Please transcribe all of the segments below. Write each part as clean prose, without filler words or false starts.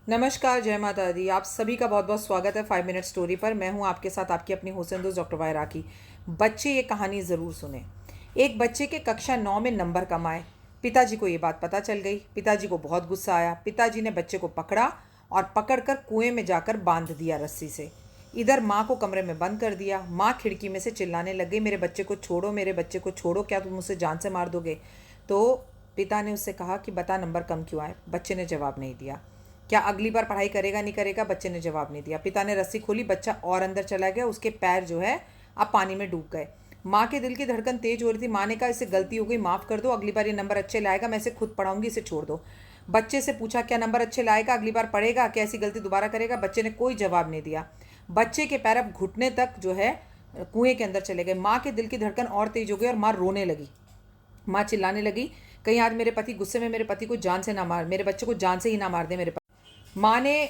नमस्कार, जय माता दी। आप सभी का बहुत बहुत स्वागत है 5 मिनट स्टोरी पर। मैं हूं आपके साथ आपकी अपनी हुसैन दोस्त डॉक्टर वायरा की। बच्चे ये कहानी ज़रूर सुने। एक बच्चे के कक्षा 9 में नंबर कम आए। पिताजी को ये बात पता चल गई। पिताजी को बहुत गुस्सा आया। पिताजी ने बच्चे को पकड़ा और पकड़कर कुएं में जाकर बांध दिया रस्सी से। इधर माँ को कमरे में बंद कर दिया। माँ खिड़की में से चिल्लाने लग गई, मेरे बच्चे को छोड़ो, मेरे बच्चे को छोड़ो, क्या तुम उसे जान से मार दोगे? तो पिता ने उससे कहा कि बता नंबर कम क्यों आए। बच्चे ने जवाब नहीं दिया। क्या अगली बार पढ़ाई करेगा नहीं करेगा? बच्चे ने जवाब नहीं दिया। पिता ने रस्सी खोली, बच्चा और अंदर चला गया। उसके पैर जो है अब पानी में डूब गए। माँ के दिल की धड़कन तेज हो रही थी। माँ ने कहा, इससे गलती हो गई, माफ़ कर दो, अगली बार ये नंबर अच्छे लाएगा, मैं इसे खुद पढ़ाऊंगी, इसे छोड़ दो। बच्चे से पूछा, क्या नंबर अच्छे लाएगा, अगली बार पढ़ेगा, क्या ऐसी गलती दोबारा करेगा? बच्चे ने कोई जवाब नहीं दिया। बच्चे के पैर अब घुटने तक जो है कुएं के अंदर चले गए। माँ के दिल की धड़कन और तेज हो गई और माँ रोने लगी। माँ चिल्लाने लगी, कहीं आज मेरे पति गुस्से में मेरे पति को जान से ना मार, मेरे बच्चे को जान से ही ना मार दे मेरे। माँ ने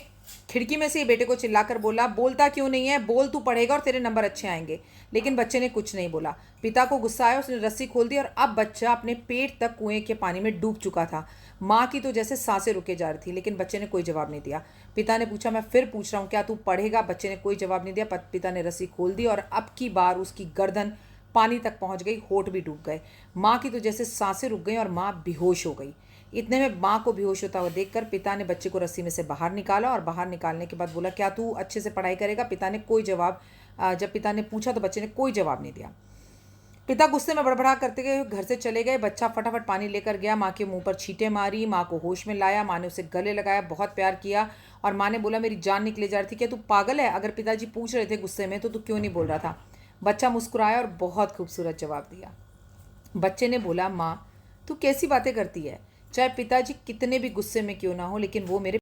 खिड़की में से बेटे को चिल्लाकर बोला, बोलता क्यों नहीं है, बोल, तू पढ़ेगा और तेरे नंबर अच्छे आएंगे। लेकिन बच्चे ने कुछ नहीं बोला। पिता को गुस्सा आया, उसने रस्सी खोल दी और अब बच्चा अपने पेट तक कुएं के पानी में डूब चुका था। माँ की तो जैसे सांसें रुके जा रही थी, लेकिन बच्चे ने कोई जवाब नहीं दिया। पिता ने पूछा, मैं फिर पूछ रहा हूँ, क्या तू पढ़ेगा? बच्चे ने कोई जवाब नहीं दिया। पिता ने रस्सी खोल दी और अब की बार उसकी गर्दन पानी तक पहुंच गई, होठ भी डूब गए। माँ की तो जैसे सांसें रुक गई और माँ बेहोश हो गई। इतने में माँ को बेहोश होता हुआ देखकर पिता ने बच्चे को रस्सी में से बाहर निकाला और बाहर निकालने के बाद बोला, क्या तू अच्छे से पढ़ाई करेगा? पिता ने कोई जवाब जब पिता ने पूछा तो बच्चे ने कोई जवाब नहीं दिया। पिता गुस्से में बड़बड़ा करते गए घर से चले गए। बच्चा फटाफट पानी लेकर गया, माँ के मुंह पर छींटे मारी, माँ को होश में लाया। माँ ने उसे गले लगाया, बहुत प्यार किया और माँ ने बोला, मेरी जान निकले जा रही थी, क्या तू पागल है? अगर पिताजी पूछ रहे थे गुस्से में तो तू क्यों नहीं बोल रहा था? बच्चा मुस्कुराया और बहुत खूबसूरत जवाब दिया। बच्चे ने बोला, माँ तू कैसी बातें करती है? चाहे पिताजी कितने भी गुस्से में क्यों ना हो, लेकिन वो मेरे।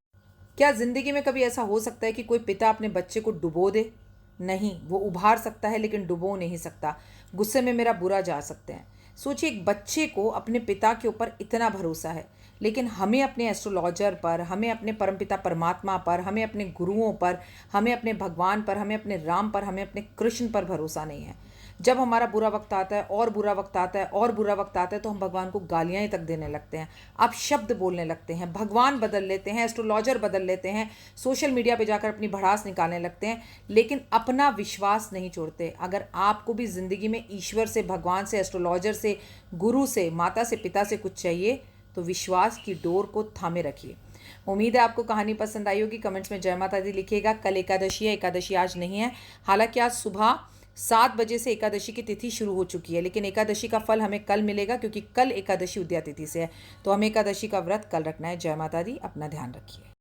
क्या जिंदगी में कभी ऐसा हो सकता है कि कोई पिता अपने बच्चे को डुबो दे? नहीं, वो उभार सकता है लेकिन डुबो नहीं सकता। गुस्से में मेरा बुरा जा सकते हैं। सोचिए, एक बच्चे को अपने पिता के ऊपर इतना भरोसा है, लेकिन हमें अपने एस्ट्रोलॉजर पर, हमें अपने परमपिता परमात्मा पर, हमें अपने गुरुओं पर, हमें अपने भगवान पर, हमें अपने राम पर, हमें अपने कृष्ण पर भरोसा नहीं है। जब हमारा बुरा वक्त आता है और बुरा वक्त आता है और बुरा वक्त आता है तो हम भगवान को गालियाँ ही तक देने लगते हैं, आप शब्द बोलने लगते हैं, भगवान बदल लेते हैं, एस्ट्रोलॉजर बदल लेते हैं, सोशल मीडिया पे जाकर अपनी भड़ास निकालने लगते हैं, लेकिन अपना विश्वास नहीं छोड़ते। अगर आपको भी ज़िंदगी में ईश्वर से, भगवान से, एस्ट्रोलॉजर से, गुरु से, माता से, पिता से कुछ चाहिए तो विश्वास की डोर को थामे रखिए। उम्मीद है आपको कहानी पसंद आई होगी। कमेंट्स में जय माता दी लिखिएगा। कल एकादशी है, एकादशी आज नहीं है। हालांकि आज सुबह 7 बजे से एकादशी की तिथि शुरू हो चुकी है, लेकिन एकादशी का फल हमें कल मिलेगा क्योंकि कल एकादशी उद्या तिथि से है। तो हमें एकादशी का व्रत कल रखना है। जय माता दी, अपना ध्यान रखिए।